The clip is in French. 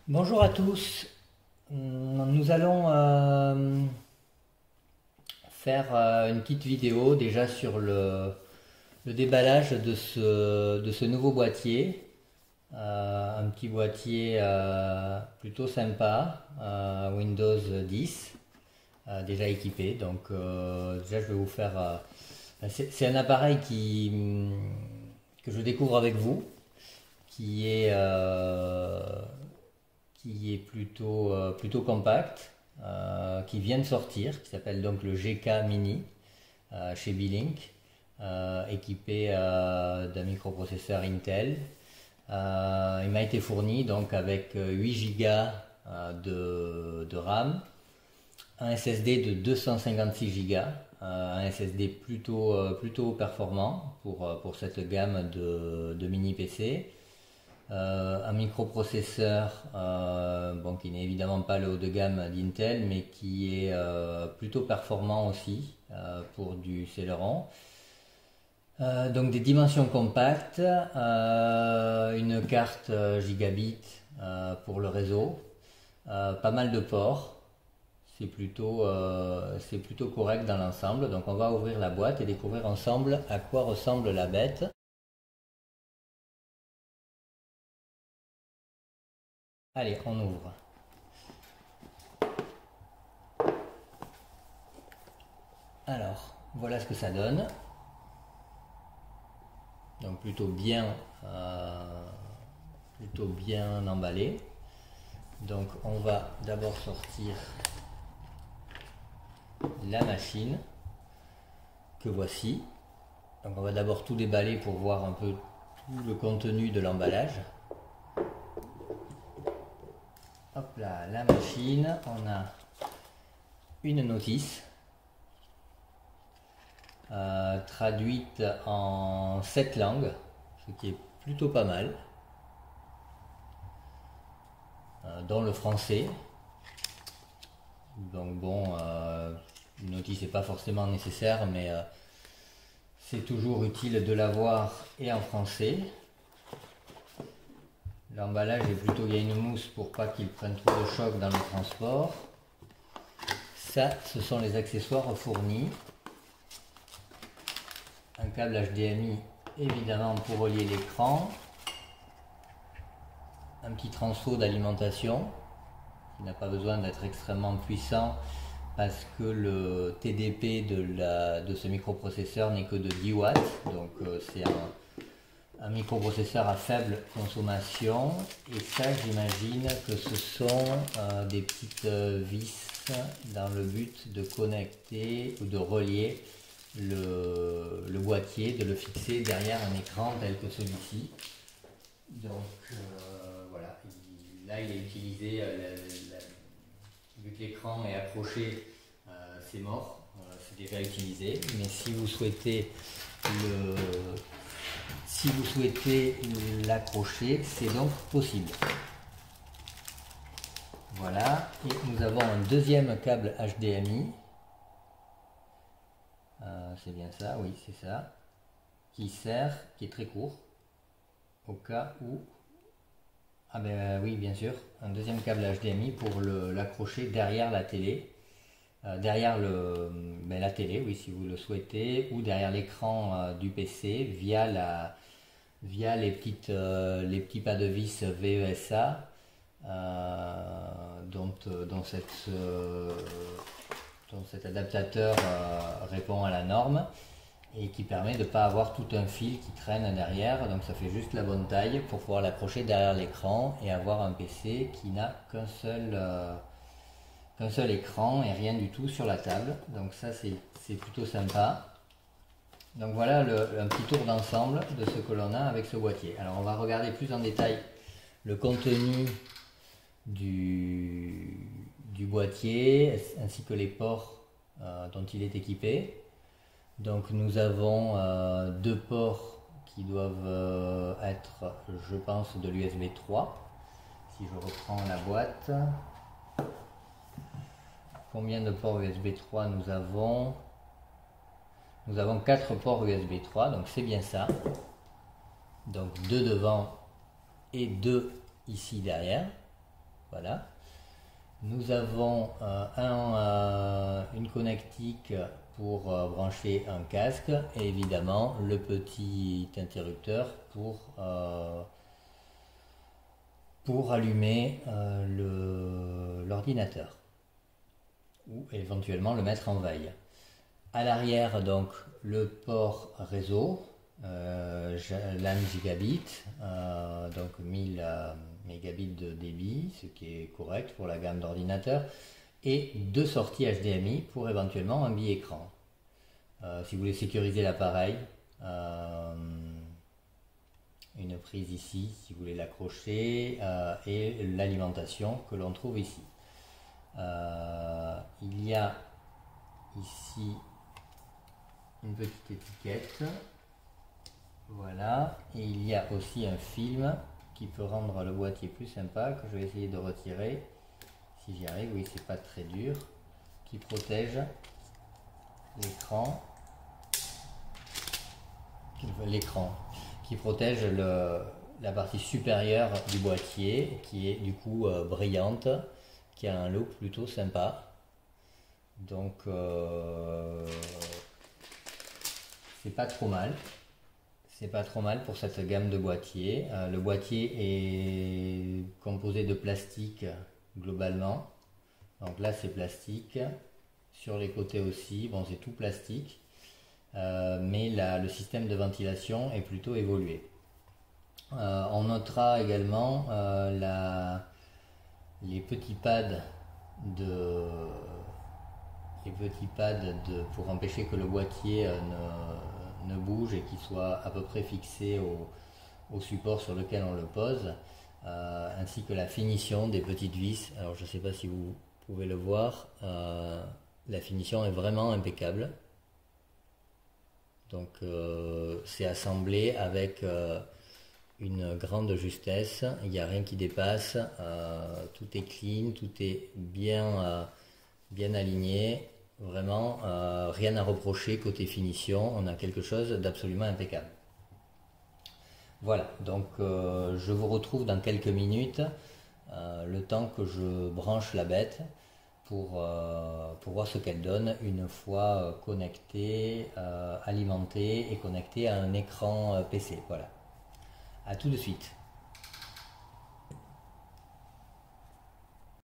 Bonjour à tous. Nous allons faire une petite vidéo déjà sur le déballage de ce nouveau boîtier. Un petit boîtier plutôt sympa, Windows 10, déjà équipé. Donc déjà je vais vous faire... c'est un appareil que je découvre avec vous, qui est... plutôt compact, qui vient de sortir, qui s'appelle donc le GK Mini chez Beelink, équipé d'un microprocesseur Intel. Il m'a été fourni donc avec 8 Go de RAM, un SSD de 256 Go, un SSD plutôt performant pour cette gamme de mini PC. Un microprocesseur bon, qui n'est évidemment pas le haut de gamme d'Intel, mais qui est plutôt performant aussi pour du Celeron. Donc des dimensions compactes, une carte gigabit pour le réseau, pas mal de ports, c'est plutôt correct dans l'ensemble. Donc on va ouvrir la boîte et découvrir ensemble à quoi ressemble la bête. Allez, on ouvre. Alors, voilà ce que ça donne. Donc plutôt bien emballé. Donc on va d'abord sortir la machine que voici. Donc on va d'abord tout déballer pour voir un peu tout le contenu de l'emballage. Hop là, la machine, on a une notice traduite en 7 langues, ce qui est plutôt pas mal, dont le français. Donc bon, une notice n'est pas forcément nécessaire, mais c'est toujours utile de l'avoir et en français. L'emballage est plutôt, il y a une mousse pour pas qu'il prenne trop de choc dans le transport. Ça, ce sont les accessoires fournis. Un câble HDMI évidemment pour relier l'écran. Un petit transfo d'alimentation qui n'a pas besoin d'être extrêmement puissant parce que le TDP de ce microprocesseur n'est que de 10 watts. Donc c'est un microprocesseur à faible consommation, et ça j'imagine que ce sont des petites vis dans le but de connecter ou de relier le boîtier, de le fixer derrière un écran tel que celui-ci. Donc voilà, là il est utilisé, vu que l'écran est accroché, c'est mort, c'est déjà utilisé, mais si vous souhaitez l'accrocher, c'est donc possible. Voilà, et nous avons un deuxième câble HDMI. C'est bien ça, oui, c'est ça. Qui est très court, au cas où... Ah ben oui, bien sûr, un deuxième câble HDMI pour l'accrocher derrière la télé. Derrière la télé, oui, si vous le souhaitez, ou derrière l'écran du PC via les petits pas de vis VESA dont cet adaptateur répond à la norme, et qui permet de ne pas avoir tout un fil qui traîne derrière. Donc ça fait juste la bonne taille pour pouvoir l'accrocher derrière l'écran et avoir un PC qui n'a qu'un seul écran et rien du tout sur la table. Donc ça c'est plutôt sympa. Donc voilà un petit tour d'ensemble de ce que l'on a avec ce boîtier. Alors on va regarder plus en détail le contenu du boîtier ainsi que les ports dont il est équipé. Donc nous avons deux ports qui doivent être, je pense, de l'USB 3. Si je reprends la boîte, combien de ports USB 3 nous avons? Nous avons 4 ports USB 3, donc c'est bien ça. Donc 2 devant et 2 ici derrière. Voilà. Nous avons une connectique pour brancher un casque et évidemment le petit interrupteur pour allumer l'ordinateur ou éventuellement le mettre en veille. À l'arrière, donc, le port réseau, LAN gigabit, donc 1000 mégabits de débit, ce qui est correct pour la gamme d'ordinateurs, et deux sorties HDMI pour éventuellement un bi-écran. Si vous voulez sécuriser l'appareil, une prise ici, si vous voulez l'accrocher, et l'alimentation que l'on trouve ici. Il y a ici une petite étiquette, voilà, et il y a aussi un film qui peut rendre le boîtier plus sympa, que je vais essayer de retirer, si j'y arrive. Oui, c'est pas très dur, qui protège l'écran, qui protège la partie supérieure du boîtier, qui est du coup brillante, qui a un look plutôt sympa. Donc c'est pas trop mal. C'est pas trop mal pour cette gamme de boîtiers. Le boîtier est composé de plastique globalement. Donc là c'est plastique. Sur les côtés aussi, bon c'est tout plastique. Mais le système de ventilation est plutôt évolué. On notera également les petits pads pour empêcher que le boîtier ne bouge et qu'il soit à peu près fixé au support sur lequel on le pose, ainsi que la finition des petites vis. Alors je ne sais pas si vous pouvez le voir, la finition est vraiment impeccable. Donc c'est assemblé avec une grande justesse, il n'y a rien qui dépasse, tout est clean, tout est bien aligné, vraiment rien à reprocher côté finition, on a quelque chose d'absolument impeccable. Voilà, donc je vous retrouve dans quelques minutes, le temps que je branche la bête pour voir ce qu'elle donne une fois connectée, alimentée et connectée à un écran PC. Voilà. À tout de suite.